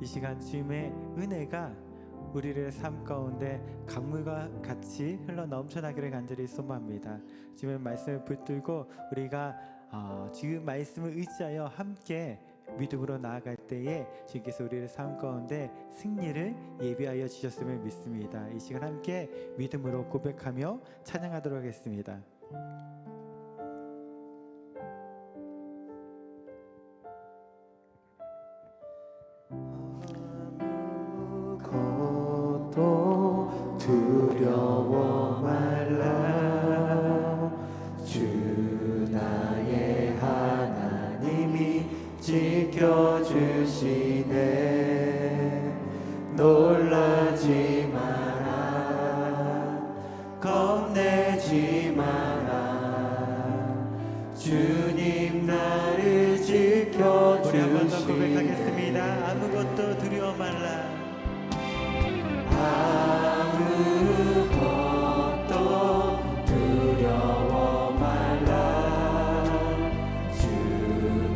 이 시간 주님의 은혜가 우리를 삶 가운데 강물과 같이 흘러 넘쳐나기를 간절히 소망합니다. 주님의 말씀을 붙들고 우리가 주의 말씀을 의지하여 함께 믿음으로 나아갈 때에 주님께서 우리를 삶 가운데 승리를 예비하여 주셨음을 믿습니다. 이 시간 함께 믿음으로 고백하며 찬양하도록 하겠습니다. 아무것도 두려워 말라. 주 나의 하나님이 지켜주시네. 놀라지 마라, 겁내지 마라. 주님 나를 지켜주시네. 우리 한 번 더 고백하겠습니다. 아무것도 두려워 말라. 아무것도 두려워 말라. 주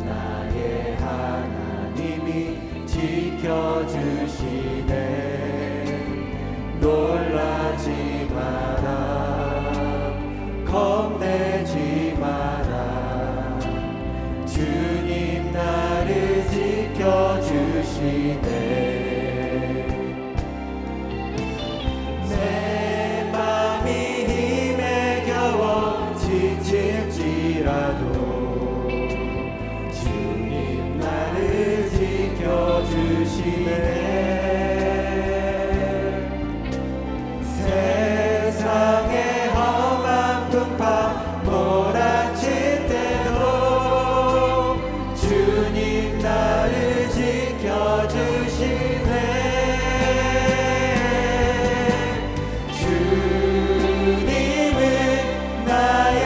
나의 하나님이 지켜주시네. 놀라지 마라, 겁내지 마라. 주님 나를 지켜주시네. 주님 나를 지켜주시네. 세상의 험한 풍파 몰아칠 때도 주님 나를 지켜주시네. 주님은 나의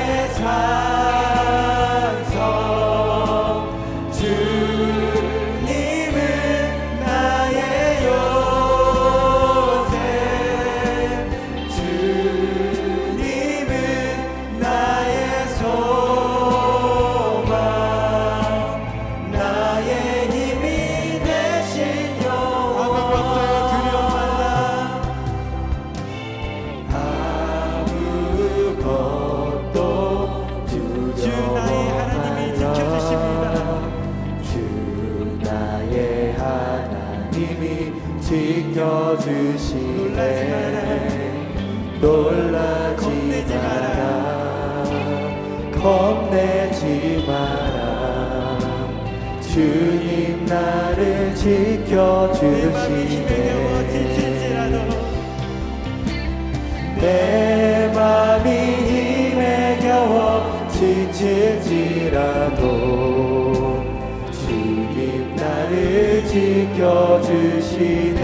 지켜주시네. 놀라지 마라, 겁내지 마라. 주님 나를 지켜주시네. 내 맘이 힘에 겨워 지칠지라도 주님 나를 지켜주시네.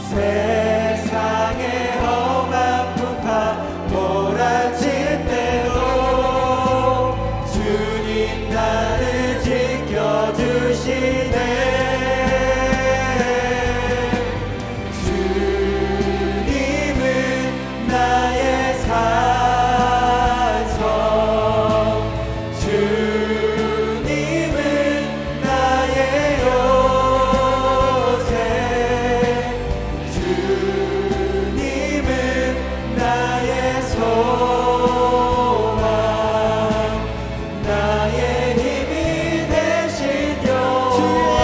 세상의 험한 풍파 몰아칠 때도 주님 나를 지켜주시네. 주님은 나의 산성, 주님은 나의 요새, 주님은 나의 소망, 나의 힘이 되신 여호와.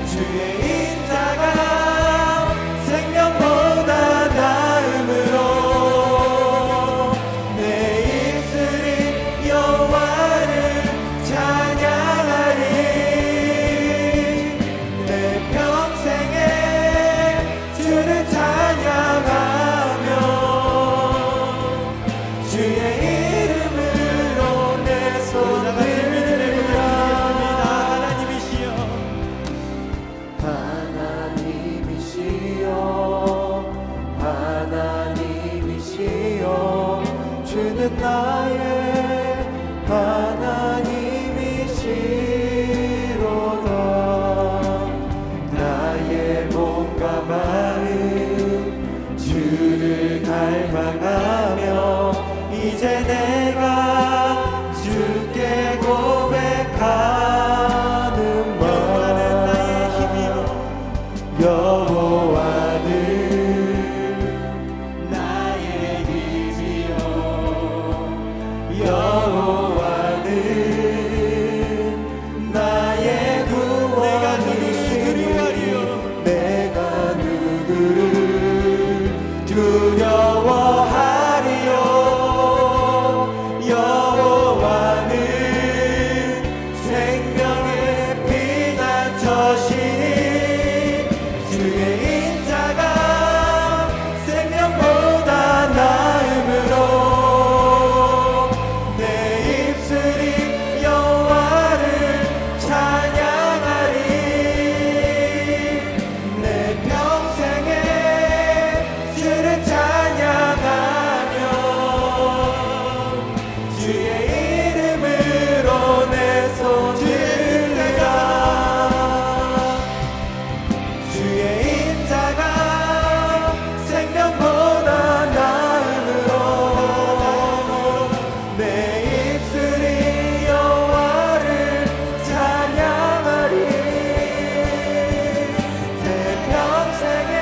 주의 인자가 생명보다 나음으로 내 입술이 여호와를 찬양하리. 내 평생에 주를 찬양하며 주의 이름으로 내 손을 들라. 하나님이시여, 주는 나의 하나님이시로다. 나의 몸과 마음 주를 갈망하며 이제 내가 주께 고 두려워하리요 여호와는 생명의 피난처시니 주의 인자가 생명보다 나음으로 내 입술이 여호와를 찬양하리 내 평생에 주를 찬양하며 주의 이름으로 내 손을 들어 주의 인자가 생명보다 나음으로 내 입술이 여호와를 찬양하리 내 평생에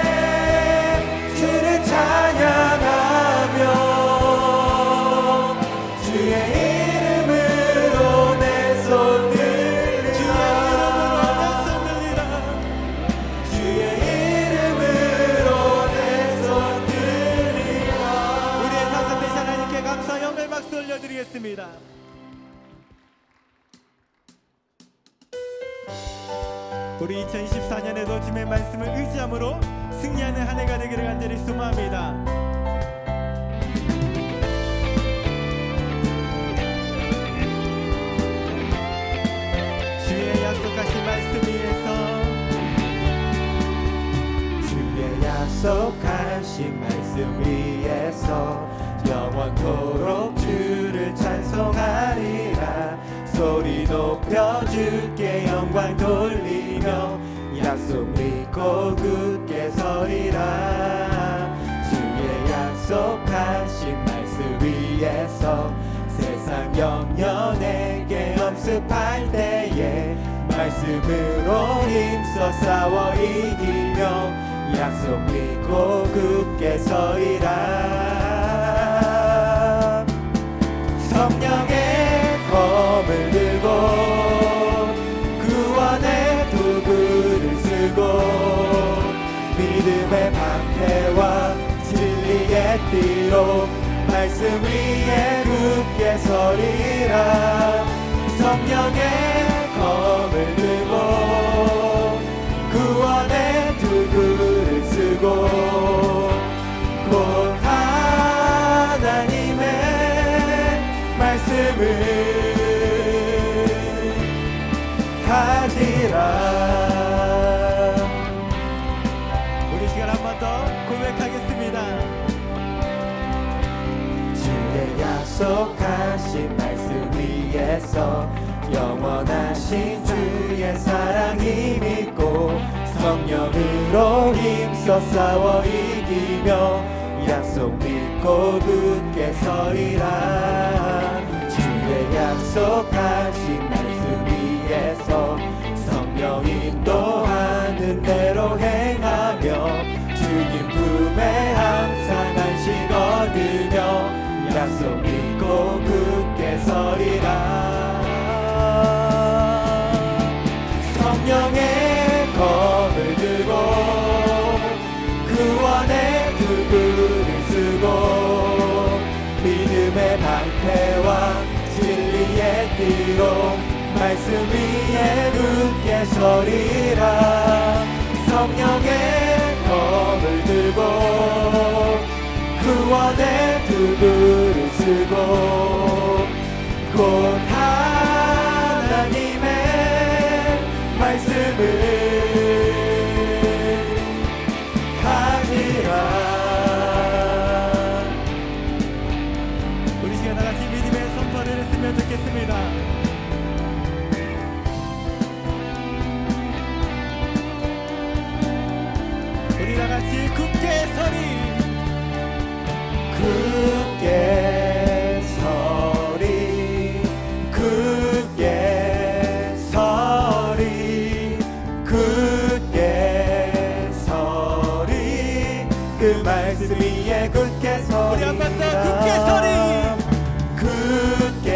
주를 찬양하며 주의 이름으로 내 손 들리라 주의 이름으로 내 손 들리라 우리의 사상 되신 하나님께 감사 영광의 박수 올려드리겠습니다. 우리 2024년에도 주님의 말씀을 의지함으로 승리하는 한 해가 되기를 간절히 소망합니다. 주의 약속하신 말씀 위에서 주의 약속하신 말씀 위에서 영원토록 주를 찬송하리라 소리 높여 주께 영광 돌리며 약속 믿고 굳게 서리라 주의 약속하신 말씀 위에서 세상 영년에게 엄습할 때에 말씀으로 힘써 싸워 이기며 약속 믿고 굳게 서리라 성령의 검을 들고 구원의 도구를 쓰고 믿음의 방패와 진리의 띠로 말씀 위에 굳게 서리라 성령의 검을 들고 구원의 도구를 쓰고 곧 하나님의 말씀을 가지라 우리 시간 한 번 더 고백하겠습니다. 주의 약속하신 말씀 위에서 영원하신 주의 사랑이 믿고 성령으로 힘써 싸워 이기며 약속 믿고 굳게 서리라 주의 약속하신 말씀 위에서 성령 인도하는 대로 행하며 주님 품에 항상 안식 얻으며 약속 믿고 굳게 서리라 성령의 검을 들고 구원의 도구를 쓰고 믿음의 방패와 진리의 띠로 말씀 위에 굳게 서리라 성령의 검을 들고 구원의 도구를 쓰고 곧 하나님의 말씀을 가지라 우리 시간 나같이 믿음의 선포를 했으면 좋겠습니다. 우리 다같이 굳게 서리 굳게 서리 굳게 서리 굳게 서리 그 말씀 위에 굳게 서리 우리 한 번 더 굳게 서리 굳게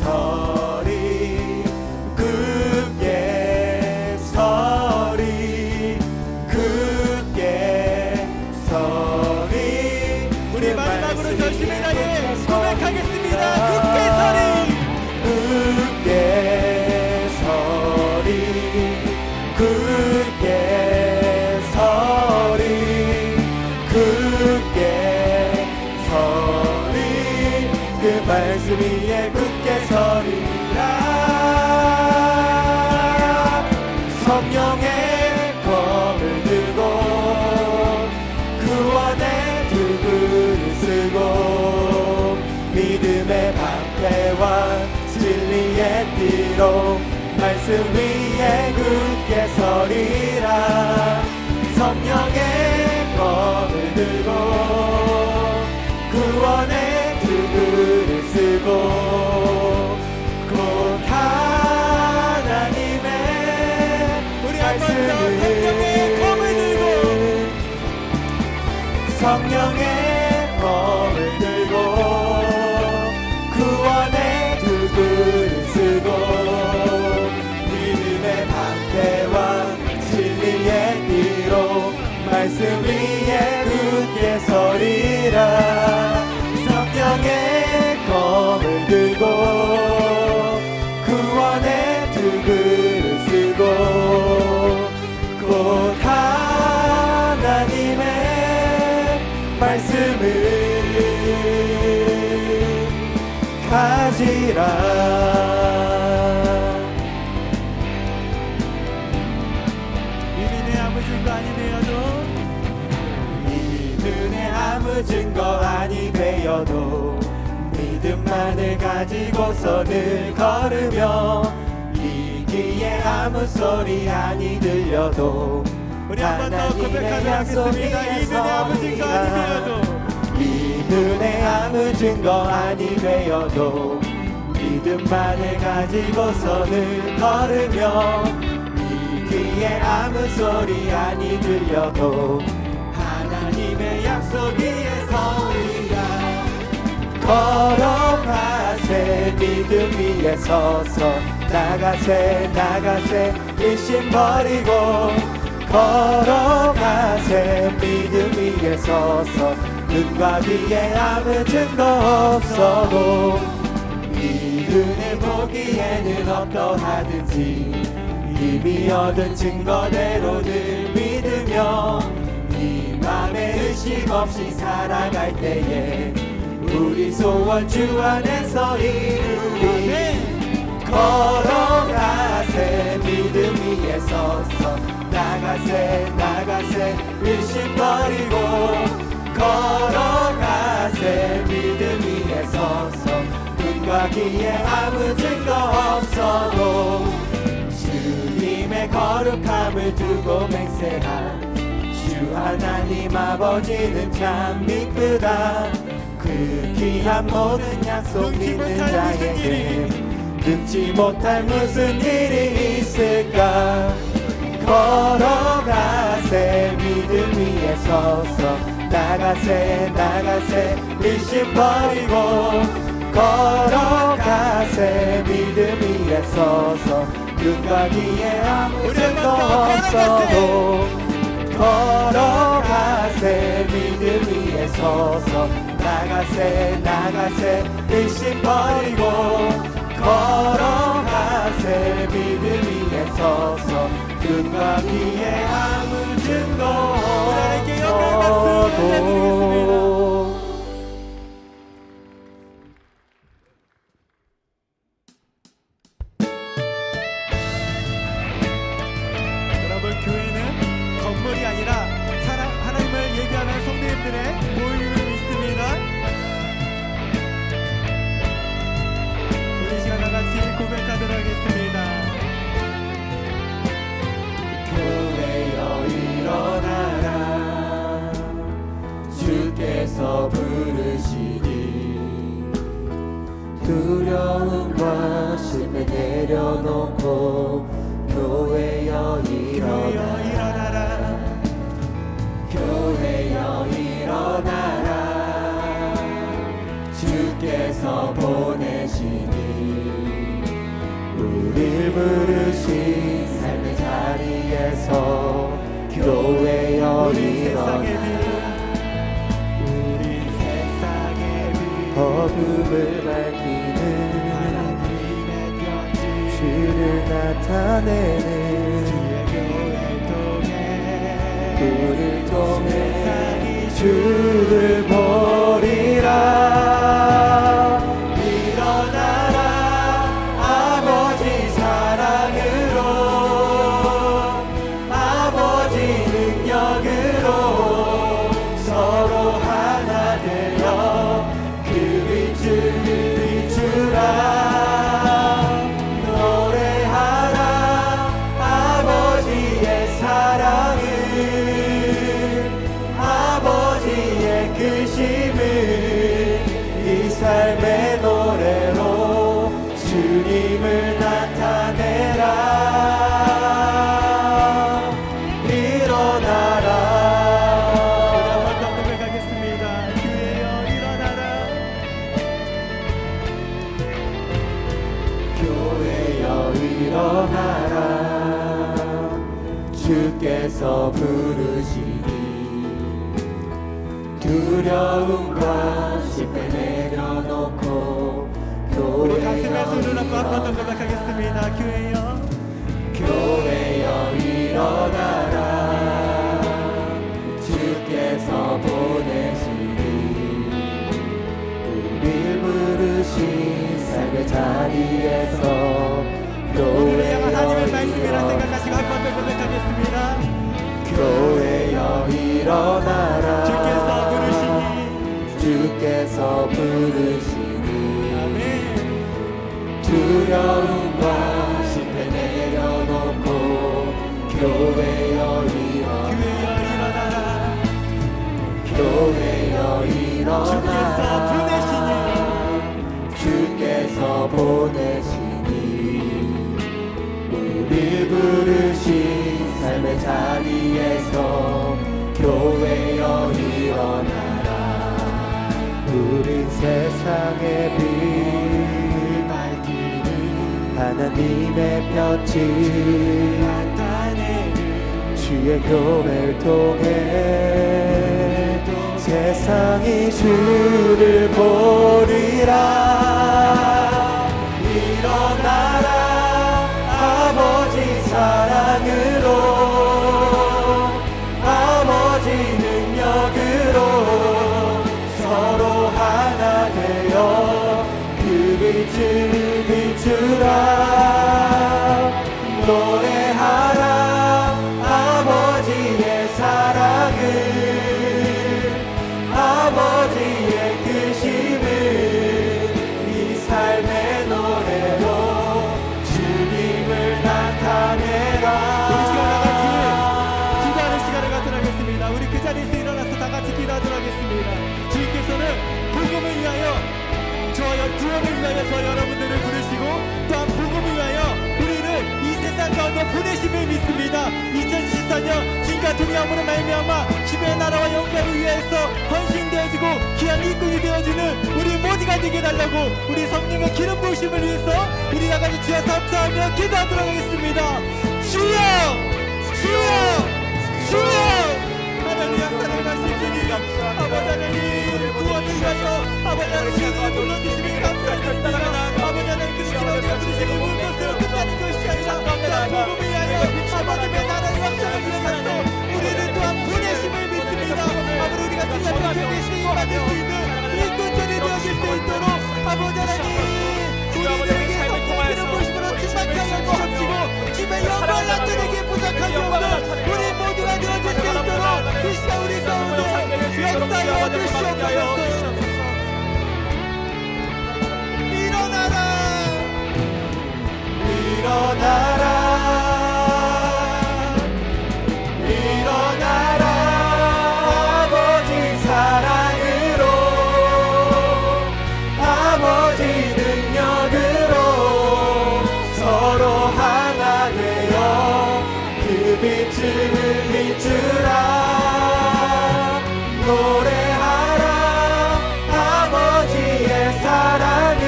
서리 굳게 서리 굳게 서리 말씀 위에 굳게 서리라. 성령의 검을 들고 구원의 도구를 쓰고 믿음의 방패와 진리의 띠로 말씀 위에 굳게 서리라. 성령의 검을 들고 구원의 도구를 쓰고 곧 하나님의 우리 한 번 더 성령의 검을 들고 성령의 검을 들고 구원의 도구를 쓰고 믿음의 방패와 진리의 띠로 말씀 위에 굳게 서리라. 성령의 검을 들고 구원의 도구를 쓰고 곧 하나님의 말씀을 가지라. 이민의 아무 증거 아니 되어도 이 눈에 아무 증거 아니 되어도 믿음만을 가지고서 늘 걸으며 이 귀에 아무 소리 아니 들려도 우리 한 번 더 고백하도록 하겠습니다. 이민의 아무 증거 아니 되어도 이 눈에 아무 증거 아니 되어도 믿음만을 가지고서 늘 걸으며 이 귀에 아무 소리 아니 들려도 하나님의 약속 위에 서리라. 걸어가세 믿음 위에 서서 나가세 나가세 일심 버리고 걸어가세 믿음 위에 서서 눈과 귀에 아무 증거 없어도 이 눈에 보기에는 어떠하든지 이미 얻은 증거대로 늘 믿으며 이 맘에 의심 없이 살아갈 때에 우리 소원 주 안에서 이루리. 걸어가세 믿음 위에 서서 나가세 나가세 일심 버리고 걸어가세 믿음 위에 서서 눈과 귀에 아무 증거 없어도 주님의 거룩함을 두고 맹세한 주 하나님 아버지는 참 미쁘다. 그 귀한 모든 약속 믿는 자에게 능치 못할 무슨 일이 있을까. 걸어가세 믿음 위에 서서 나가세 나가세 일심 버리고 걸어가세 믿음 위에 서서 눈과 귀에 아무 증거 없어도 걸어가세 믿음 위에 서서 나가세 나가세 일심 버리고 걸어가세 믿음 위에 서서 눈과 귀에 아무 증거 하나님께 영광의 박수 올려드리겠습니다. 여러분, 교회는 건물이 아니라 하나님을 예배하는 성도님들의 모임을 믿습니다. 우리 시간 다같이 고백하도록 하겠습니다. 교회여 일어나라. 주께서 부르시니 두려움과 심을 내려놓고 교회여 일어나라. 교회여 일어나라. 주께서 보내시니 우릴 부르신 삶의 자리에서 교회여 일어나라. 우리 세상의 빛 어둠을 밝히는 하나님의 편지 주를 나타내는 주의 교회 통해 우릴 통해 세상이 주를 보리라. 이 일어나라 주께서 부르시니 두려움과 심배 내려놓고 우리 가슴에 교회여 손을 얹고 한 번 더 고백하겠습니다. 교회여 교회여 일어나라 주께서 보내시니 우릴 부르신 삶의 자리에서 우리를 향한 하나님의 교회여 말씀이라 생각하시고 한 번 더 고백하겠습니다. 교회여 일어나라 주께서 부르시니 아멘. 두려움과 심배 내려놓고 교회여 일어나라 교회여 일어나라 주께서 보내시니 우리 부르신 삶의 자리에서 교회여 일어나라 우린 세상의 빛을 밝히는 하나님의 편지 주의 교회를 통해 세상이 주를 보리라 일어나라 아버지 사랑으로 아버지 능력으로 서로 하나 되어 그 빛을 비추라 노래하라 아버지의 사랑을 아버지의 크심을 이 삶의 노래로 주님을 나타내라 우리 시간 다 같이 기도하는 시간을 갖도록 하겠습니다. 우리 그 자리에서 일어나서 다 같이 기도하도록 하겠습니다. 주님께서는 복음을 위하여 구원을 위하여 저 여러분들을 부르시고 또한 복음을 위하여 우리를 이 세상 가운데 보내심을 믿습니다. 2014년 주님과 동행함으로 말미암아 주의 나라와 영광을 위하여서 헌신되어지고 귀한 일꾼이 되어지는 우리 모두가 되게 달라고 우리 성령의 기름 부으심을 위해서 우리 나같이 주여 감사하며 기도하도록 하겠습니다. 주여 주여 주여 하나님 역사를 하실 주님 아버지 하나님 구원을 위하여 아버지 하나님 우리를 불러주시니 감사합니다. 아버지 하나님 그리스도 우리가 부르시고 온 것으로 끝나는 것이 아니라 자 복음을 위하여 아버지의 나라의 역사를 위하여서 우리를 또한 보내심을 믿습니다. 아버지 우리가 주님 앞에 되게 쓰임받을 수 있는 일꾼들이 되어질 수 있도록 아버지 하나님 우리들에게 성령의 보심으로 충만케 하여 주옵시고 주의 영광 나타내기 부족함이 없는 우리 모두가 되어질 수 있도록 이 시간 우리 가운데 역사하여 주시옵소서. 일어나라 일어나라 일어나라 아버지 사랑으로 아버지 능력으로 서로 하나 되어 그 빛을 비추라 노래하라 아버지의 사랑을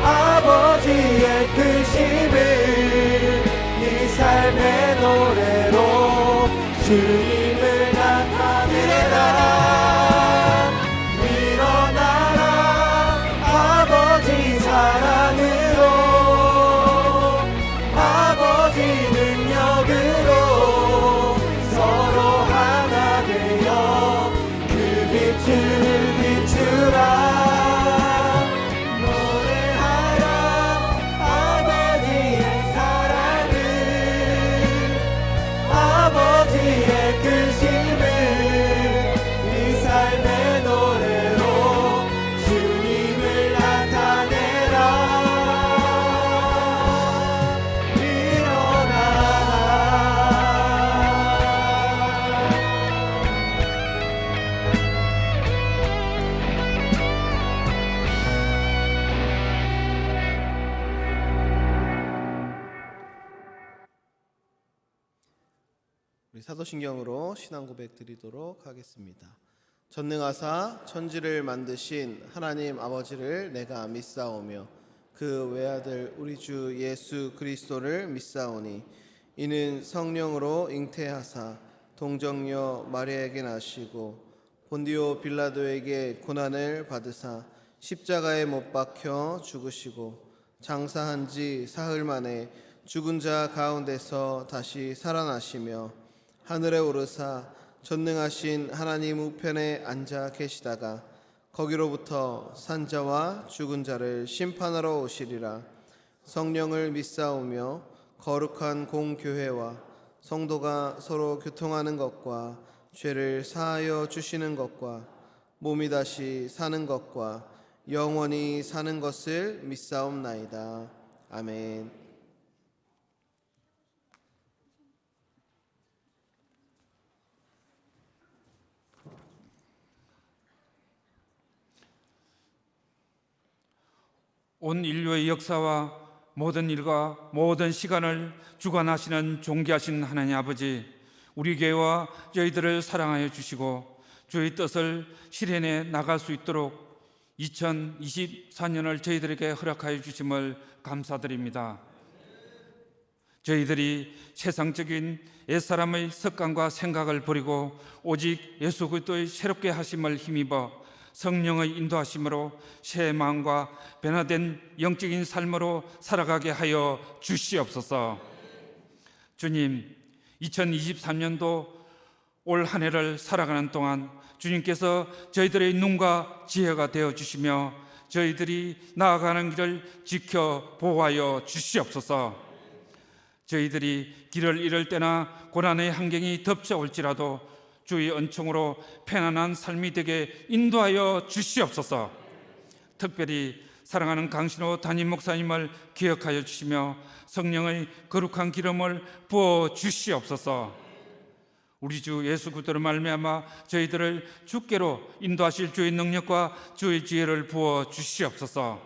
아버지의 크심을 이 삶의 노래로 주님을 나타내라 일어나라 아버지 사랑으로 아버지 능력으로 서로 하나 되어 그 빛을 비추라 노래하라 아버지의 사랑을 아버지의 크심을 이 삶의 노래로 주님을 나타내라 일어나라 우리 사도신경으로 신앙 고백 드리도록 하겠습니다. 전능하사 천지를 만드신 하나님 아버지를 내가 믿사오며 그 외아들 우리 주 예수 그리스도를 믿사오니 이는 성령으로 잉태하사 동정녀 마리아에게 나시고 본디오 빌라도에게 고난을 받으사 십자가에 못 박혀 죽으시고 장사한 지 사흘 만에 죽은 자 가운데서 다시 살아나시며 하늘에 오르사 전능하신 하나님 우편에 앉아 계시다가 거기로부터 산자와 죽은 자를 심판하러 오시리라. 성령을 믿사오며 거룩한 공교회와 성도가 서로 교통하는 것과 죄를 사하여 주시는 것과 몸이 다시 사는 것과 영원히 사는 것을 믿사옵나이다. 아멘. 온 인류의 역사와 모든 일과 모든 시간을 주관하시는 존귀하신 하나님 아버지, 우리 교회와 저희들을 사랑하여 주시고 주의 뜻을 실현해 나갈 수 있도록 2024년을 저희들에게 허락하여 주심을 감사드립니다. 저희들이 세상적인 옛사람의 습관과 생각을 버리고 오직 예수 그리스도의 새롭게 하심을 힘입어 성령의 인도하심으로 새 마음과 변화된 영적인 삶으로 살아가게 하여 주시옵소서. 주님, 2023년도 올 한 해를 살아가는 동안 주님께서 저희들의 눈과 지혜가 되어 주시며 저희들이 나아가는 길을 지켜 보호하여 주시옵소서. 저희들이 길을 잃을 때나 고난의 환경이 덮쳐올지라도 주의 은총으로 편안한 삶이 되게 인도하여 주시옵소서. 특별히 사랑하는 강신호 담임 목사님을 기억하여 주시며 성령의 거룩한 기름을 부어 주시옵소서. 우리 주 예수 그리스도로 말미암아 저희들을 주께로 인도하실 주의 능력과 주의 지혜를 부어 주시옵소서.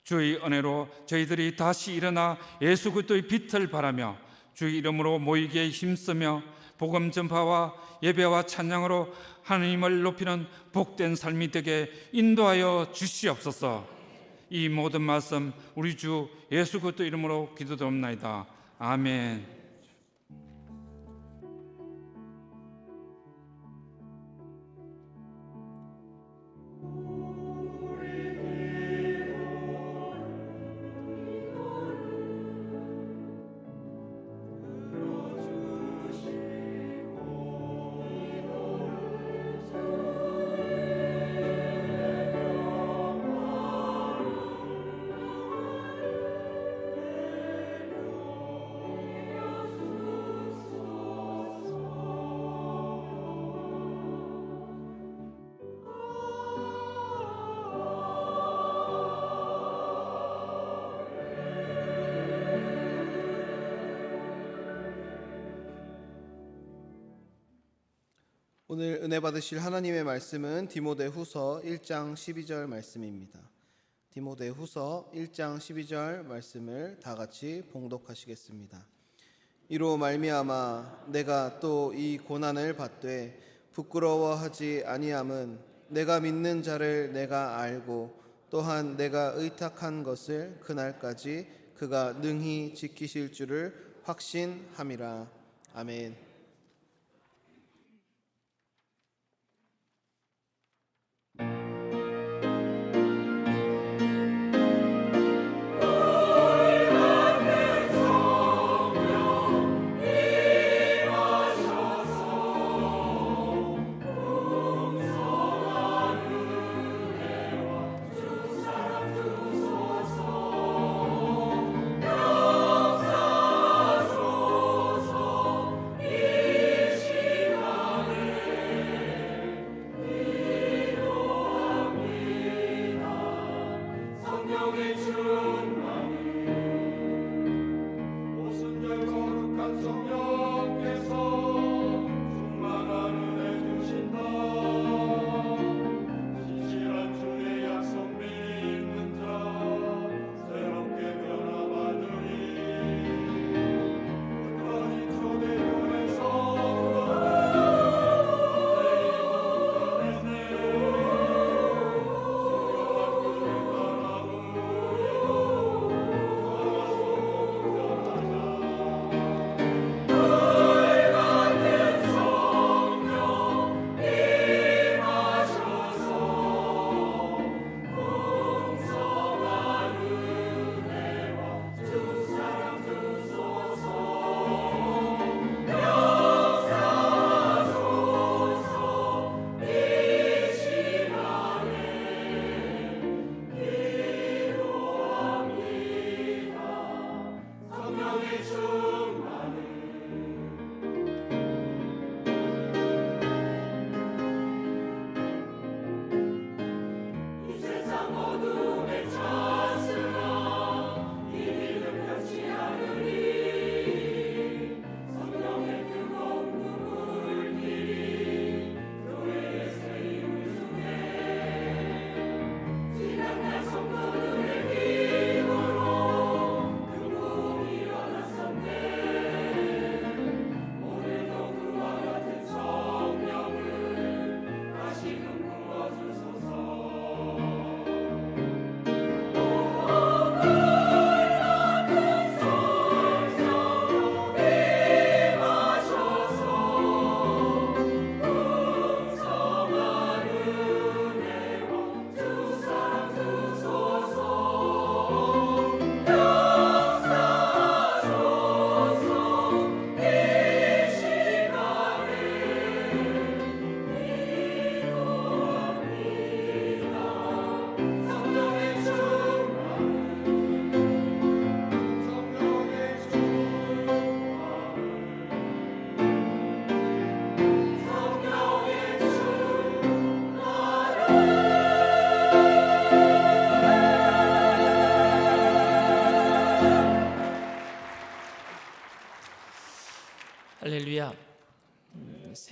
주의 은혜로 저희들이 다시 일어나 예수 그리스도의 빛을 바라며 주의 이름으로 모이기에 힘쓰며 복음 전파와 예배와 찬양으로 하나님을 높이는 복된 삶이 되게 인도하여 주시옵소서. 이 모든 말씀 우리 주 예수 그리스도 이름으로 기도드립니다. 아멘. 오늘 은혜 받으실 하나님의 말씀은 디모데후서 1장 12절 말씀입니다. 디모데후서 1장 12절 말씀을 다 같이 봉독하시겠습니다. 이로 말미암아 내가 또 이 고난을 받되 부끄러워하지 아니함은 내가 믿는 자를 내가 알고 또한 내가 의탁한 것을 그날까지 그가 능히 지키실 줄을 확신함이라. 아멘.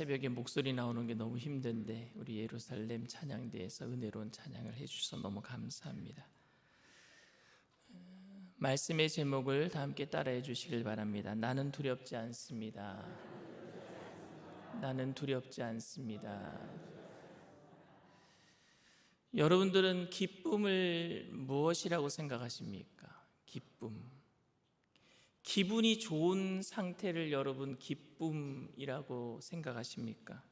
새벽에 목소리 나오는 게 너무 힘든데 우리 예루살렘 찬양대에서 은혜로운 찬양을 해주셔서 너무 감사합니다. 말씀의 제목을 다 함께 따라해 주시길 바랍니다. 나는 두렵지 않습니다. 나는 두렵지 않습니다. 여러분들은 기쁨을 무엇이라고 생각하십니까? 기쁨. 기분이 좋은 상태를 여러분 기쁨이라고 생각하십니까?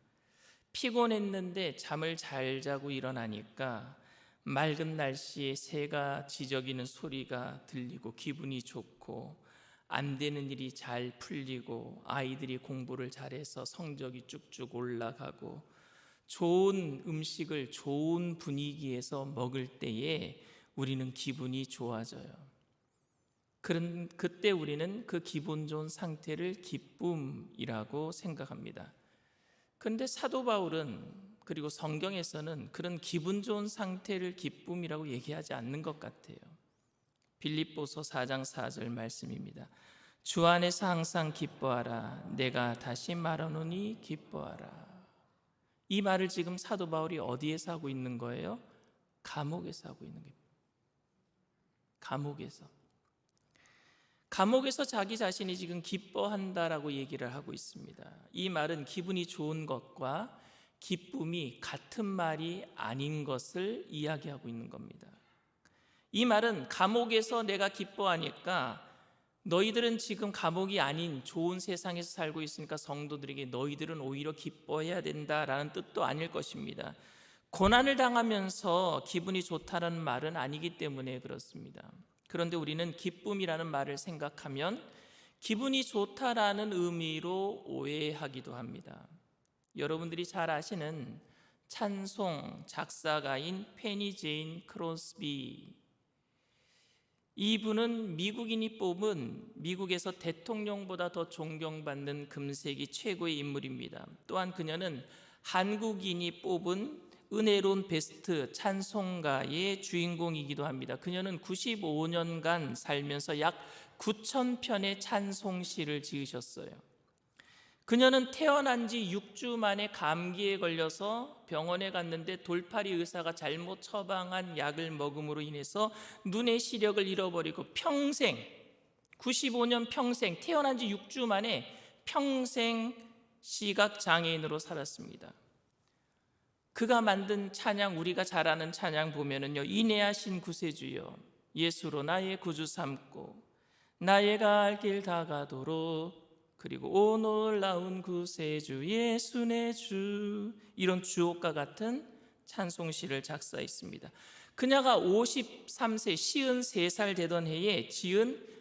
피곤했는데 잠을 잘 자고 일어나니까 맑은 날씨에 새가 지저귀는 소리가 들리고 기분이 좋고, 안 되는 일이 잘 풀리고, 아이들이 공부를 잘해서 성적이 쭉쭉 올라가고, 좋은 음식을 좋은 분위기에서 먹을 때에 우리는 기분이 좋아져요. 그때 우리는 그 기분 좋은 상태를 기쁨이라고 생각합니다. 그런데 사도 바울은, 그리고 성경에서는 그런 기분 좋은 상태를 기쁨이라고 얘기하지 않는 것 같아요. 빌립보서 4장 4절 말씀입니다. 주 안에서 항상 기뻐하라. 내가 다시 말하노니 기뻐하라. 이 말을 지금 사도 바울이 어디에서 하고 있는 거예요? 감옥에서 하고 있는 거예요. 감옥에서 자기 자신이 지금 기뻐한다라고 얘기를 하고 있습니다. 이 말은 기분이 좋은 것과 기쁨이 같은 말이 아닌 것을 이야기하고 있는 겁니다. 이 말은 감옥에서 내가 기뻐하니까 너희들은 지금 감옥이 아닌 좋은 세상에서 살고 있으니까 성도들에게 너희들은 오히려 기뻐해야 된다라는 뜻도 아닐 것입니다. 고난을 당하면서 기분이 좋다는 말은 아니기 때문에 그렇습니다. 그런데 우리는 기쁨이라는 말을 생각하면 기분이 좋다라는 의미로 오해하기도 합니다. 여러분들이 잘 아시는 찬송 작사가인 페니 제인 크로스비, 이분은 미국인이 뽑은 미국에서 대통령보다 더 존경받는 금세기 최고의 인물입니다. 또한 그녀는 한국인이 뽑은 은혜로운 베스트 찬송가의 주인공이기도 합니다. 그녀는 95년간 살면서 약 9,000편의 찬송시를 지으셨어요. 그녀는 태어난 지 6주 만에 감기에 걸려서 병원에 갔는데 돌팔이 의사가 잘못 처방한 약을 먹음으로 인해서 눈의 시력을 잃어버리고 평생, 95년 평생, 태어난 지 6주 만에 평생 시각장애인으로 살았습니다. 그가 만든 찬양, 우리가 잘 아는 찬양 보면은요, 인내하신 구세주여 예수로 나의 구주 삼고 나의 갈 길 다가도록, 그리고 오 놀라운 구세주 예수 내 주, 이런 주옥과 같은 찬송시를 작사했습니다. 그녀가 53세 53살 되던 해에 지은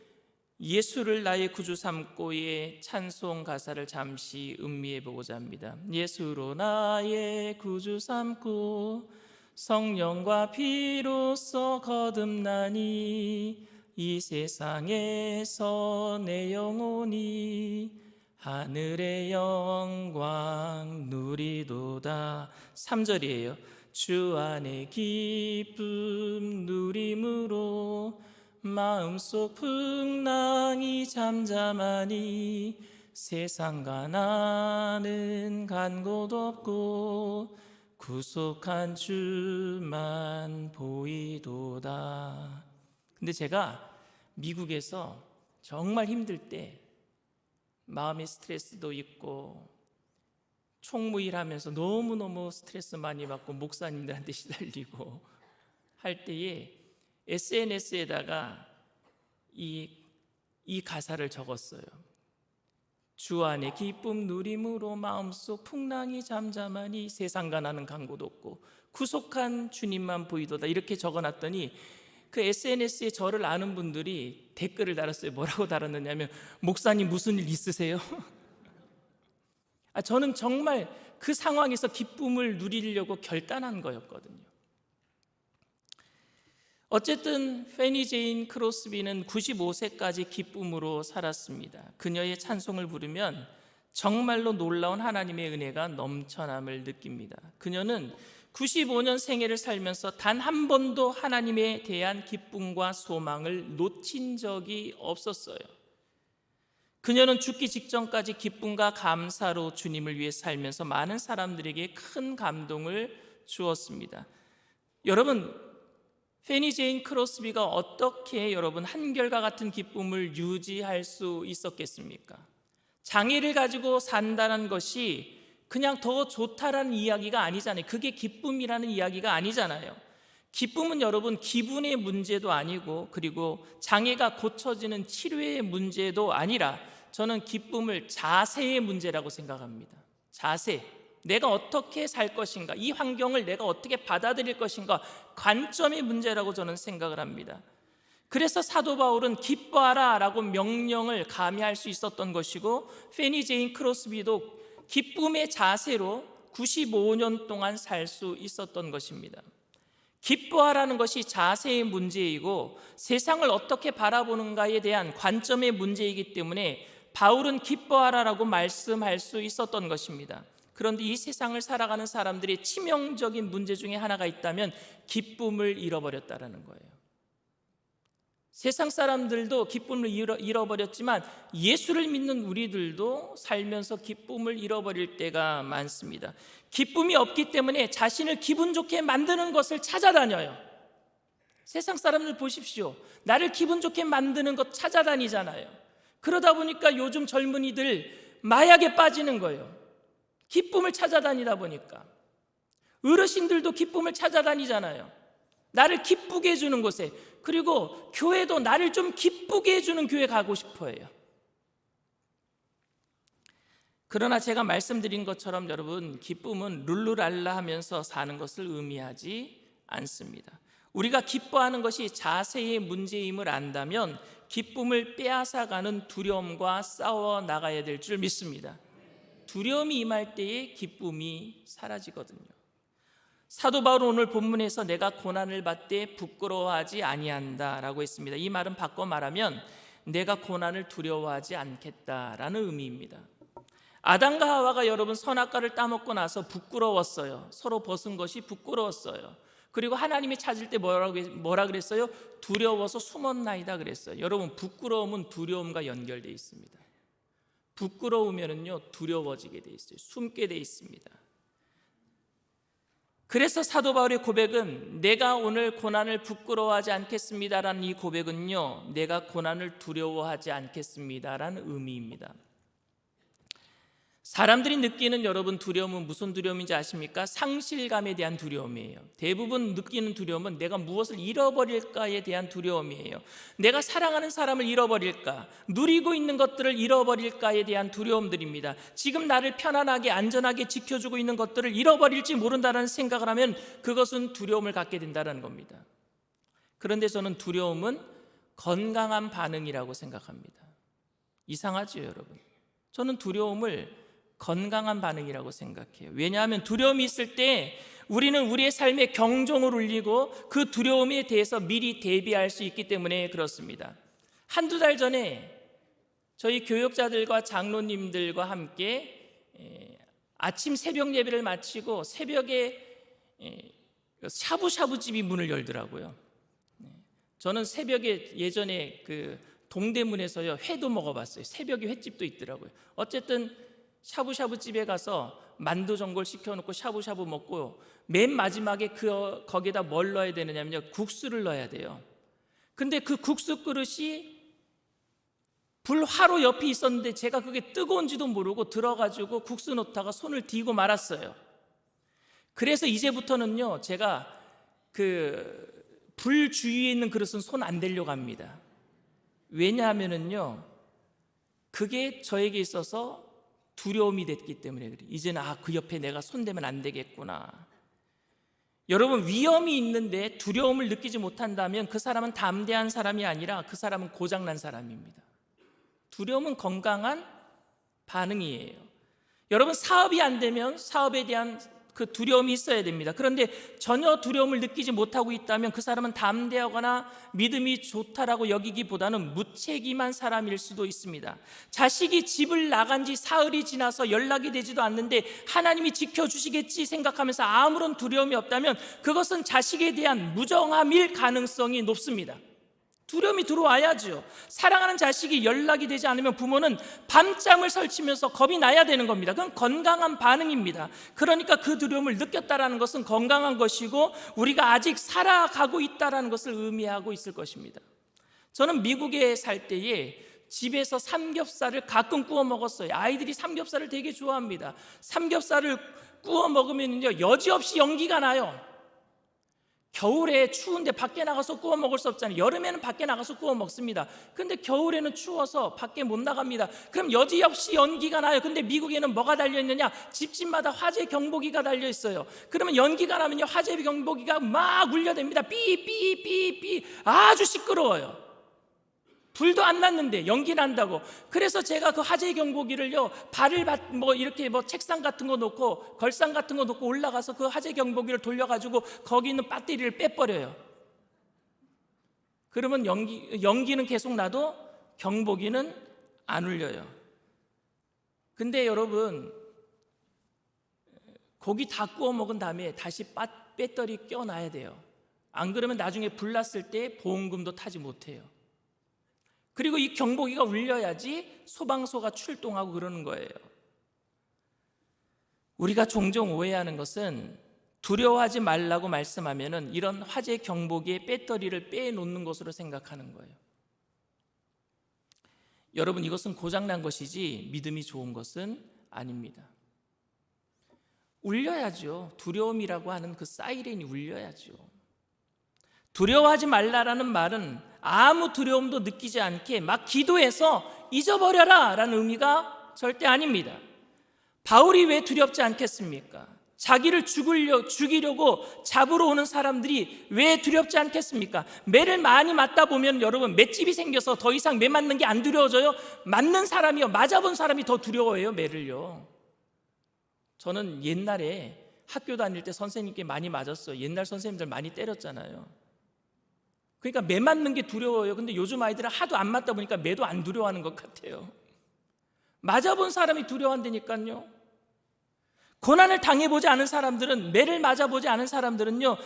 예수를 나의 구주 삼고의 찬송 가사를 잠시 음미해 보고자 합니다. 예수로 나의 구주 삼고 성령과 피로써 거듭나니 이 세상에서 내 영혼이 하늘의 영광 누리도다. 3절이에요. 주 안에 기쁨 누림으로 마음속 풍랑이 잠잠하니 세상과 나는 간 곳 없고 구속한 주만 보이도다. 근데 제가 미국에서 정말 힘들 때, 마음의 스트레스도 있고 총무일 하면서 너무너무 스트레스 많이 받고 목사님들한테 시달리고 할 때에 SNS에다가 이 가사를 적었어요. 주 안에 기쁨 누림으로 마음속 풍랑이 잠잠하니 세상과 나는 간 곳 없고 구속한 주님만 보이도다. 이렇게 적어놨더니 그 SNS에 저를 아는 분들이 댓글을 달았어요. 뭐라고 달았느냐면, 목사님 무슨 일 있으세요? 저는 정말 그 상황에서 기쁨을 누리려고 결단한 거였거든요. 어쨌든 페니 제인 크로스비는 95세까지 기쁨으로 살았습니다. 그녀의 찬송을 부르면 정말로 놀라운 하나님의 은혜가 넘쳐남을 느낍니다. 그녀는 95년 생애를 살면서 단 한 번도 하나님에 대한 기쁨과 소망을 놓친 적이 없었어요. 그녀는 죽기 직전까지 기쁨과 감사로 주님을 위해 살면서 많은 사람들에게 큰 감동을 주었습니다. 여러분, 페니 제인 크로스비가 어떻게 여러분 한결과 같은 기쁨을 유지할 수 있었겠습니까? 장애를 가지고 산다는 것이 그냥 더 좋다라는 이야기가 아니잖아요. 그게 기쁨이라는 이야기가 아니잖아요. 기쁨은 여러분 기분의 문제도 아니고, 그리고 장애가 고쳐지는 치료의 문제도 아니라, 저는 기쁨을 자세의 문제라고 생각합니다. 자세, 내가 어떻게 살 것인가, 이 환경을 내가 어떻게 받아들일 것인가, 관점의 문제라고 저는 생각을 합니다. 그래서 사도 바울은 기뻐하라 라고 명령을 감히할 수 있었던 것이고, 페니 제인 크로스비도 기쁨의 자세로 95년 동안 살 수 있었던 것입니다. 기뻐하라는 것이 자세의 문제이고 세상을 어떻게 바라보는가에 대한 관점의 문제이기 때문에 바울은 기뻐하라라고 말씀할 수 있었던 것입니다. 그런데 이 세상을 살아가는 사람들의 치명적인 문제 중에 하나가 있다면 기쁨을 잃어버렸다는 거예요. 세상 사람들도 기쁨을 잃어버렸지만 예수를 믿는 우리들도 살면서 기쁨을 잃어버릴 때가 많습니다. 기쁨이 없기 때문에 자신을 기분 좋게 만드는 것을 찾아다녀요. 세상 사람들 보십시오. 나를 기분 좋게 만드는 것 찾아다니잖아요. 그러다 보니까 요즘 젊은이들 마약에 빠지는 거예요. 기쁨을 찾아다니다 보니까. 어르신들도 기쁨을 찾아다니잖아요. 나를 기쁘게 해주는 곳에. 그리고 교회도 나를 좀 기쁘게 해주는 교회 가고 싶어 해요. 그러나 제가 말씀드린 것처럼 여러분, 기쁨은 룰루랄라 하면서 사는 것을 의미하지 않습니다. 우리가 기뻐하는 것이 자세의 문제임을 안다면 기쁨을 빼앗아가는 두려움과 싸워 나가야 될 줄 믿습니다. 두려움이 임할 때에 기쁨이 사라지거든요. 사도 바울은 오늘 본문에서 내가 고난을 받되 부끄러워하지 아니한다라고 했습니다. 이 말은 바꿔 말하면 내가 고난을 두려워하지 않겠다라는 의미입니다. 아담과 하와가 여러분 선악과를 따먹고 나서 부끄러웠어요. 서로 벗은 것이 부끄러웠어요. 그리고 하나님이 찾을 때 뭐라 그랬어요? 두려워서 숨었나이다 그랬어요. 여러분, 부끄러움은 두려움과 연결되어 있습니다. 부끄러우면은요 두려워지게 돼 있어요. 숨게 돼 있습니다. 그래서 사도 바울의 고백은 내가 오늘 고난을 부끄러워하지 않겠습니다라는 이 고백은요, 내가 고난을 두려워하지 않겠습니다라는 의미입니다. 사람들이 느끼는 여러분 두려움은 무슨 두려움인지 아십니까? 상실감에 대한 두려움이에요. 대부분 느끼는 두려움은 내가 무엇을 잃어버릴까에 대한 두려움이에요. 내가 사랑하는 사람을 잃어버릴까, 누리고 있는 것들을 잃어버릴까에 대한 두려움들입니다. 지금 나를 편안하게 안전하게 지켜주고 있는 것들을 잃어버릴지 모른다는 생각을 하면 그것은 두려움을 갖게 된다는 겁니다. 그런데 저는 두려움은 건강한 반응이라고 생각합니다. 이상하죠, 여러분? 저는 두려움을 건강한 반응이라고 생각해요. 왜냐하면 두려움이 있을 때 우리는 우리의 삶에 경종을 울리고 그 두려움에 대해서 미리 대비할 수 있기 때문에 그렇습니다. 한두 달 전에 저희 교역자들과 장로님들과 함께 아침 새벽 예배를 마치고 새벽에 샤브샤브집이 문을 열더라고요. 저는 새벽에 예전에 그 동대문에서요 회도 먹어봤어요. 새벽에 횟집도 있더라고요. 어쨌든 샤브샤브 집에 가서 만두 전골 시켜놓고 샤브샤브 먹고 맨 마지막에 거기에다 뭘 넣어야 되느냐면요, 국수를 넣어야 돼요. 근데 그 국수 그릇이 불화로 옆에 있었는데 제가 그게 뜨거운지도 모르고 들어가지고 국수 넣다가 손을 뒤고 말았어요. 그래서 이제부터는요 제가 그 불 주위에 있는 그릇은 손 안 대려고 합니다. 왜냐하면은요 그게 저에게 있어서 두려움이 됐기 때문에 그래요. 이제는 그 옆에 내가 손대면 안 되겠구나. 여러분, 위험이 있는데 두려움을 느끼지 못한다면 그 사람은 담대한 사람이 아니라 그 사람은 고장난 사람입니다. 두려움은 건강한 반응이에요. 여러분, 사업이 안 되면 사업에 대한 그 두려움이 있어야 됩니다. 그런데 전혀 두려움을 느끼지 못하고 있다면 그 사람은 담대하거나 믿음이 좋다라고 여기기보다는 무책임한 사람일 수도 있습니다. 자식이 집을 나간 지 사흘이 지나서 연락이 되지도 않는데 하나님이 지켜주시겠지 생각하면서 아무런 두려움이 없다면 그것은 자식에 대한 무정함일 가능성이 높습니다. 두려움이 들어와야죠. 사랑하는 자식이 연락이 되지 않으면 부모는 밤잠을 설치면서 겁이 나야 되는 겁니다. 그건 건강한 반응입니다. 그러니까 그 두려움을 느꼈다라는 것은 건강한 것이고 우리가 아직 살아가고 있다라는 것을 의미하고 있을 것입니다. 저는 미국에 살 때에 집에서 삼겹살을 가끔 구워 먹었어요. 아이들이 삼겹살을 되게 좋아합니다. 삼겹살을 구워 먹으면요, 여지없이 연기가 나요. 겨울에 추운데 밖에 나가서 구워 먹을 수 없잖아요. 여름에는 밖에 나가서 구워 먹습니다. 근데 겨울에는 추워서 밖에 못 나갑니다. 그럼 여지없이 연기가 나요. 근데 미국에는 뭐가 달려있느냐? 집집마다 화재 경보기가 달려있어요. 그러면 연기가 나면요, 화재 경보기가 막 울려댑니다. 삐삐삐삐, 아주 시끄러워요. 불도 안 났는데 연기 난다고. 그래서 제가 그 화재 경보기를요, 발을 이렇게 책상 같은 거 놓고 걸상 같은 거 놓고 올라가서 그 화재 경보기를 돌려가지고 거기 있는 배터리를 빼버려요. 그러면 연기는 계속 나도 경보기는 안 울려요. 근데 여러분, 고기 다 구워 먹은 다음에 다시 배터리 껴놔야 돼요. 안 그러면 나중에 불 났을 때 보험금도 타지 못해요. 그리고 이 경보기가 울려야지 소방서가 출동하고 그러는 거예요. 우리가 종종 오해하는 것은 두려워하지 말라고 말씀하면은 이런 화재 경보기에 배터리를 빼놓는 것으로 생각하는 거예요. 여러분, 이것은 고장난 것이지 믿음이 좋은 것은 아닙니다. 울려야죠. 두려움이라고 하는 그 사이렌이 울려야죠. 두려워하지 말라라는 말은 아무 두려움도 느끼지 않게 막 기도해서 잊어버려라 라는 의미가 절대 아닙니다. 바울이 왜 두렵지 않겠습니까? 자기를 죽이려고 잡으러 오는 사람들이 왜 두렵지 않겠습니까? 매를 많이 맞다 보면 여러분, 맷집이 생겨서 더 이상 매 맞는 게 안 두려워져요? 맞는 사람이요, 맞아본 사람이 더 두려워해요, 매를요. 저는 옛날에 학교 다닐 때 선생님께 많이 맞았어요. 옛날 선생님들 많이 때렸잖아요. 그러니까 매 맞는 게 두려워요. 근데 요즘 아이들은 하도 안 맞다 보니까 매도 안 두려워하는 것 같아요. 맞아본 사람이 두려워한다니까요. 고난을 당해보지 않은 사람들은, 매를 맞아보지 않은 사람들은요,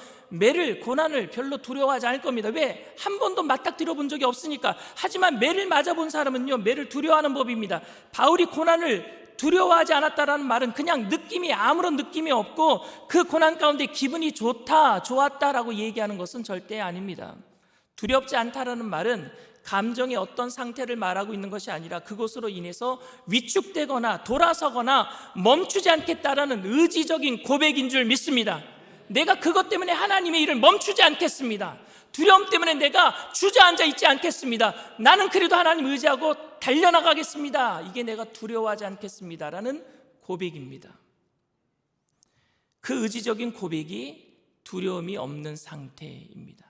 고난을 별로 두려워하지 않을 겁니다. 왜? 한 번도 맞닥뜨려 본 적이 없으니까. 하지만 매를 맞아본 사람은요, 매를 두려워하는 법입니다. 바울이 고난을 두려워하지 않았다라는 말은 그냥 아무런 느낌이 없고 그 고난 가운데 기분이 좋았다라고 얘기하는 것은 절대 아닙니다. 두렵지 않다라는 말은 감정의 어떤 상태를 말하고 있는 것이 아니라 그것으로 인해서 위축되거나 돌아서거나 멈추지 않겠다라는 의지적인 고백인 줄 믿습니다. 내가 그것 때문에 하나님의 일을 멈추지 않겠습니다. 두려움 때문에 내가 주저앉아 있지 않겠습니다. 나는 그래도 하나님 의지하고 달려나가겠습니다. 이게 내가 두려워하지 않겠습니다라는 고백입니다. 그 의지적인 고백이 두려움이 없는 상태입니다.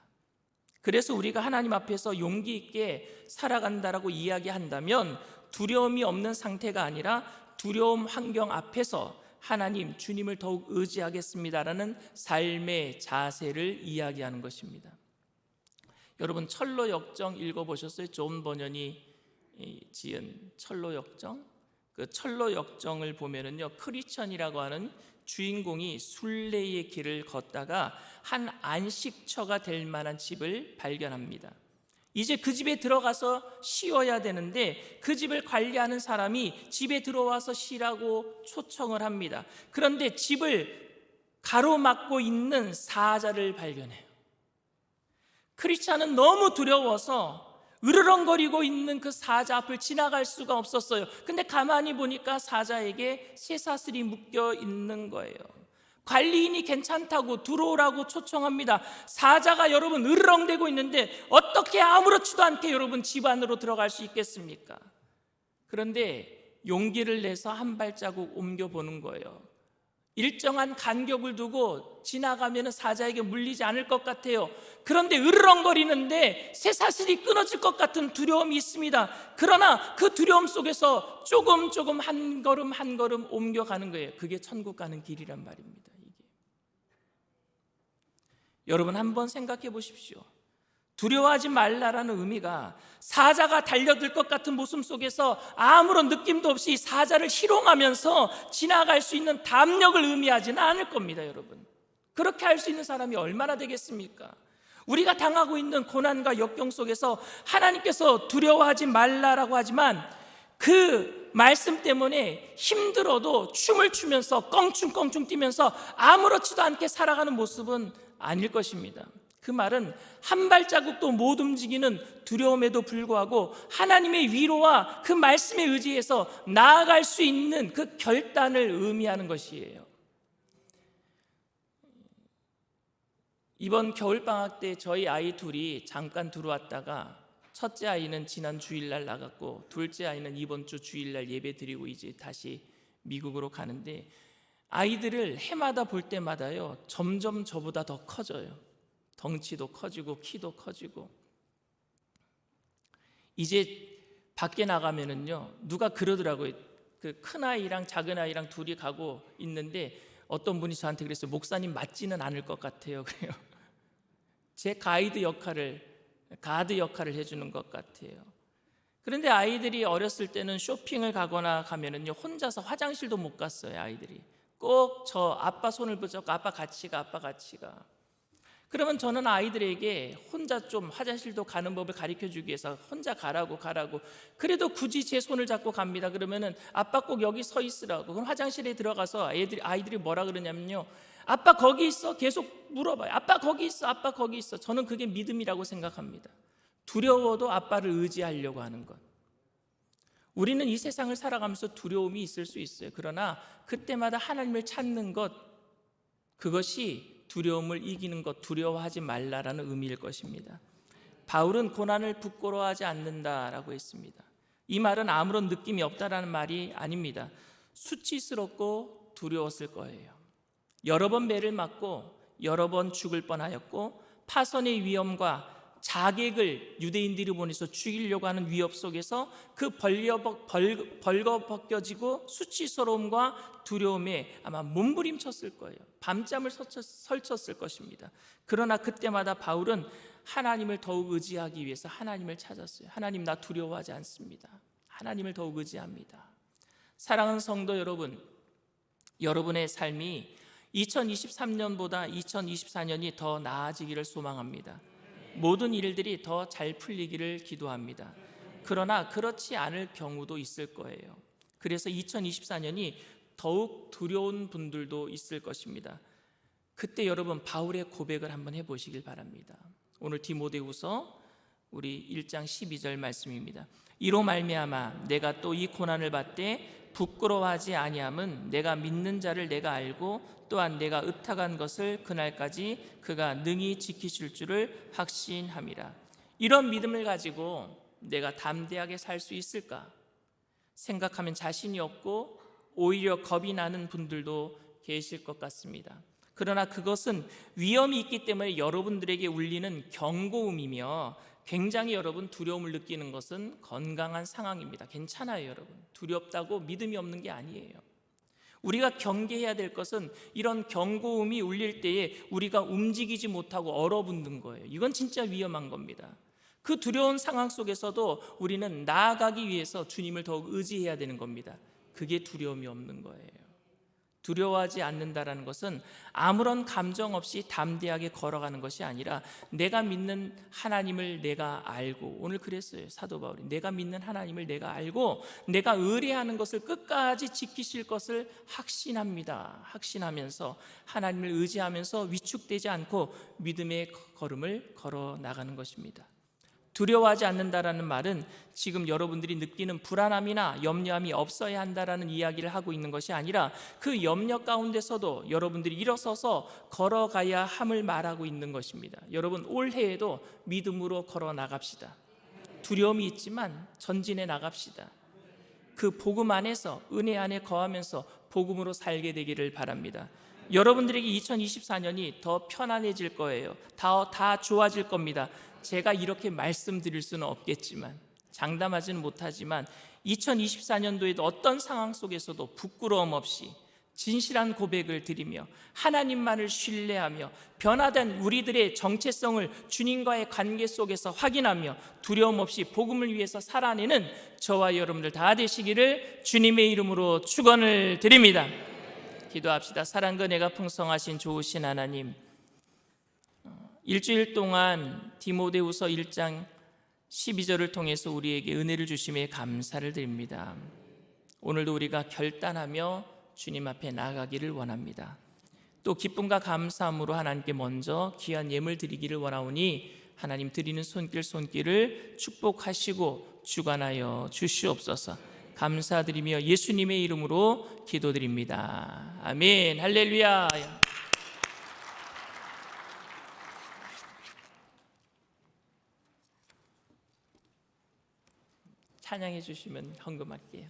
그래서 우리가 하나님 앞에서 용기 있게 살아간다라고 이야기한다면 두려움이 없는 상태가 아니라 두려움 환경 앞에서 하나님, 주님을 더욱 의지하겠습니다라는 삶의 자세를 이야기하는 것입니다. 여러분, 철로 역정 읽어보셨어요? 존 버년이 지은 철로 역정? 그 철로 역정을 보면은요, 크리스천이라고 하는 주인공이 순례의 길을 걷다가 한 안식처가 될 만한 집을 발견합니다. 이제 그 집에 들어가서 쉬어야 되는데 그 집을 관리하는 사람이 집에 들어와서 쉬라고 초청을 합니다. 그런데 집을 가로막고 있는 사자를 발견해요. 크리스찬은 너무 두려워서 으르렁거리고 있는 그 사자 앞을 지나갈 수가 없었어요. 근데 가만히 보니까 사자에게 쇠사슬이 묶여 있는 거예요. 관리인이 괜찮다고 들어오라고 초청합니다. 사자가 여러분 으르렁대고 있는데 어떻게 아무렇지도 않게 여러분 집 안으로 들어갈 수 있겠습니까? 그런데 용기를 내서 한 발자국 옮겨보는 거예요. 일정한 간격을 두고 지나가면 사자에게 물리지 않을 것 같아요. 그런데 으르렁거리는데 쇠사슬이 끊어질 것 같은 두려움이 있습니다. 그러나 그 두려움 속에서 조금 한 걸음 옮겨가는 거예요. 그게 천국 가는 길이란 말입니다. 이게. 여러분, 한번 생각해 보십시오. 두려워하지 말라라는 의미가 사자가 달려들 것 같은 모습 속에서 아무런 느낌도 없이 사자를 희롱하면서 지나갈 수 있는 담력을 의미하지는 않을 겁니다. 여러분, 그렇게 할 수 있는 사람이 얼마나 되겠습니까? 우리가 당하고 있는 고난과 역경 속에서 하나님께서 두려워하지 말라라고 하지만 그 말씀 때문에 힘들어도 춤을 추면서 껑충껑충 뛰면서 아무렇지도 않게 살아가는 모습은 아닐 것입니다. 그 말은 한 발자국도 못 움직이는 두려움에도 불구하고 하나님의 위로와 그 말씀에 의지해서 나아갈 수 있는 그 결단을 의미하는 것이에요. 이번 겨울방학 때 저희 아이 둘이 잠깐 들어왔다가 첫째 아이는 지난 주일날 나갔고 둘째 아이는 이번 주 주일날 예배 드리고 이제 다시 미국으로 가는데 아이들을 해마다 볼 때마다요 점점 저보다 더 커져요. 덩치도 커지고 키도 커지고. 이제 밖에 나가면은요 누가 그러더라고요. 그 큰 아이랑 작은 아이랑 둘이 가고 있는데 어떤 분이 저한테 그랬어요. 목사님 맞지는 않을 것 같아요. 그래요. 제 가드 역할을 해주는 것 같아요. 그런데 아이들이 어렸을 때는 쇼핑을 가거나 가면은요 혼자서 화장실도 못 갔어요. 아이들이 꼭 저 아빠 손을 붙잡고 아빠 같이 가. 그러면 저는 아이들에게 혼자 좀 화장실도 가는 법을 가르쳐주기 위해서 혼자 가라고 그래도 굳이 제 손을 잡고 갑니다. 그러면은 아빠 꼭 여기 서 있으라고. 그럼 화장실에 들어가서 아이들이 뭐라 그러냐면요 아빠 거기 있어. 계속 물어봐요. 아빠 거기 있어. 저는 그게 믿음이라고 생각합니다. 두려워도 아빠를 의지하려고 하는 것. 우리는 이 세상을 살아가면서 두려움이 있을 수 있어요. 그러나 그때마다 하나님을 찾는 것, 그것이 두려움을 이기는 것, 두려워하지 말라라는 의미일 것입니다. 바울은 고난을 부끄러워하지 않는다라고 했습니다. 이 말은 아무런 느낌이 없다라는 말이 아닙니다. 수치스럽고 두려웠을 거예요. 여러 번 매를 맞고 여러 번 죽을 뻔하였고 파선의 위험과 자객을 유대인들이 보내서 죽이려고 하는 위협 속에서 그 벌거벗겨지고 수치스러움과 두려움에 아마 몸부림쳤을 거예요. 밤잠을 설쳤을 것입니다. 그러나 그때마다 바울은 하나님을 더욱 의지하기 위해서 하나님을 찾았어요. 하나님, 나 두려워하지 않습니다. 하나님을 더욱 의지합니다. 사랑하는 성도 여러분, 여러분의 삶이 2023년보다 2024년이 더 나아지기를 소망합니다. 모든 일들이 더 잘 풀리기를 기도합니다. 그러나 그렇지 않을 경우도 있을 거예요. 그래서 2024년이 더욱 두려운 분들도 있을 것입니다. 그때 여러분 바울의 고백을 한번 해보시길 바랍니다. 오늘 디모데후서 우리 1장 12절 말씀입니다. 이로 말미암아 내가 또 이 고난을 받되 부끄러워하지 아니함은 내가 믿는 자를 내가 알고 또한 내가 의탁한 것을 그날까지 그가 능히 지키실 줄을 확신함이라. 이런 믿음을 가지고 내가 담대하게 살 수 있을까 생각하면 자신이 없고 오히려 겁이 나는 분들도 계실 것 같습니다. 그러나 그것은 위험이 있기 때문에 여러분들에게 울리는 경고음이며 굉장히 여러분 두려움을 느끼는 것은 건강한 상황입니다. 괜찮아요, 여러분. 두렵다고 믿음이 없는 게 아니에요. 우리가 경계해야 될 것은 이런 경고음이 울릴 때에 우리가 움직이지 못하고 얼어붙는 거예요. 이건 진짜 위험한 겁니다. 그 두려운 상황 속에서도 우리는 나아가기 위해서 주님을 더욱 의지해야 되는 겁니다. 그게 두려움이 없는 거예요. 두려워하지 않는다라는 것은 아무런 감정 없이 담대하게 걸어가는 것이 아니라 내가 믿는 하나님을 내가 알고, 오늘 그랬어요 사도 바울이, 내가 믿는 하나님을 내가 알고 내가 의뢰하는 것을 끝까지 지키실 것을 확신합니다. 확신하면서 하나님을 의지하면서 위축되지 않고 믿음의 걸음을 걸어 나가는 것입니다. 두려워하지 않는다라는 말은 지금 여러분들이 느끼는 불안함이나 염려함이 없어야 한다라는 이야기를 하고 있는 것이 아니라 그 염려 가운데서도 여러분들이 일어서서 걸어가야 함을 말하고 있는 것입니다. 여러분, 올해에도 믿음으로 걸어 나갑시다. 두려움이 있지만 전진해 나갑시다. 그 복음 안에서, 은혜 안에 거하면서 복음으로 살게 되기를 바랍니다. 여러분들에게 2024년이 더 편안해질 거예요. 다 좋아질 겁니다. 제가 이렇게 말씀드릴 수는 없겠지만, 장담하지는 못하지만 2024년도에도 어떤 상황 속에서도 부끄러움 없이 진실한 고백을 드리며 하나님만을 신뢰하며 변화된 우리들의 정체성을 주님과의 관계 속에서 확인하며 두려움 없이 복음을 위해서 살아내는 저와 여러분들 다 되시기를 주님의 이름으로 축원을 드립니다. 기도합시다. 사랑과 은혜가 풍성하신 좋으신 하나님, 일주일 동안 디모데후서 1장 12절을 통해서 우리에게 은혜를 주심에 감사를 드립니다. 오늘도 우리가 결단하며 주님 앞에 나아가기를 원합니다. 또 기쁨과 감사함으로 하나님께 먼저 귀한 예물 드리기를 원하오니 하나님 드리는 손길을 축복하시고 주관하여 주시옵소서. 감사드리며 예수님의 이름으로 기도드립니다. 아멘. 할렐루야. 찬양해 주시면 헌금할게요.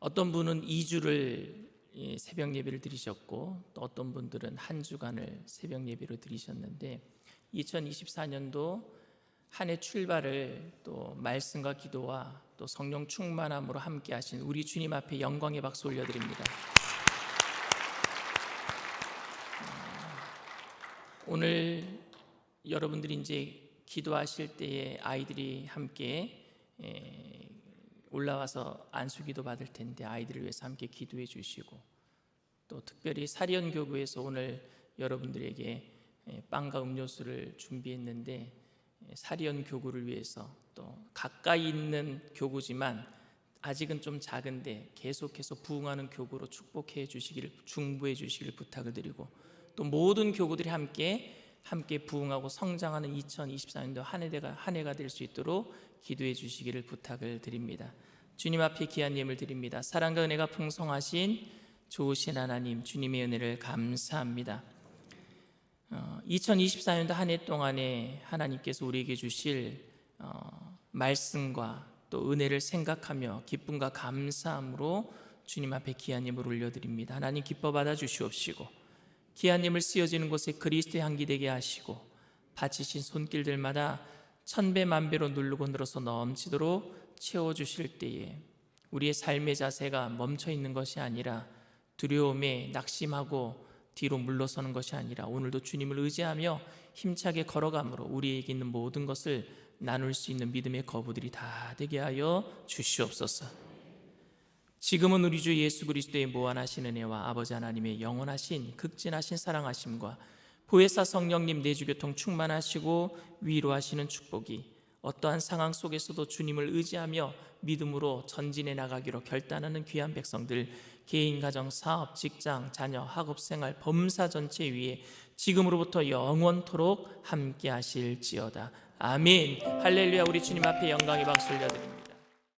어떤 분은 2주를 새벽 예배를 드리셨고 또 어떤 분들은 한 주간을 새벽 예배로 드리셨는데 2024년도 한 해 출발을 또 말씀과 기도와 또 성령 충만함으로 함께 하신 우리 주님 앞에 영광의 박수 올려드립니다. 오늘 여러분들이 이제 기도하실 때에 아이들이 함께 올라와서 안수기도 받을 텐데 아이들을 위해서 함께 기도해 주시고 또 특별히 사리언교구에서 오늘 여러분들에게 빵과 음료수를 준비했는데 사리언교구를 위해서 또 가까이 있는 교구지만 아직은 좀 작은데 계속해서 부흥하는 교구로 축복해 주시기를 중보해 주시기를 부탁을 드리고 또 모든 교구들이 함께 부흥하고 성장하는 2024년도 한 해가 될 수 있도록 기도해 주시기를 부탁을 드립니다. 주님 앞에 귀한 예물 드립니다. 사랑과 은혜가 풍성하신 좋으신 하나님, 주님의 은혜를 감사합니다. 2024년도 한 해 동안에 하나님께서 우리에게 주실 말씀과 또 은혜를 생각하며 기쁨과 감사함으로 주님 앞에 귀한 예물 올려드립니다. 하나님 기뻐 받아 주시옵시고 귀한 예물 쓰여지는 곳에 그리스도의 향기 되게 하시고 바치신 손길들마다 천배 만배로 누르고 늘어서 넘치도록 채워주실 때에 우리의 삶의 자세가 멈춰 있는 것이 아니라 두려움에 낙심하고 뒤로 물러서는 것이 아니라 오늘도 주님을 의지하며 힘차게 걸어감으로 우리에게 있는 모든 것을 나눌 수 있는 믿음의 거부들이 다 되게 하여 주시옵소서. 지금은 우리 주 예수 그리스도의 무한하신 은혜와 아버지 하나님의 영원하신 극진하신 사랑하심과 보혜사 성령님 내주교통 충만하시고 위로하시는 축복이 어떠한 상황 속에서도 주님을 의지하며 믿음으로 전진해 나가기로 결단하는 귀한 백성들 개인, 가정, 사업, 직장, 자녀, 학업생활, 범사 전체 위에 지금으로부터 영원토록 함께 하실지어다. 아멘. 할렐루야. 우리 주님 앞에 영광의 박수 올려드립니다.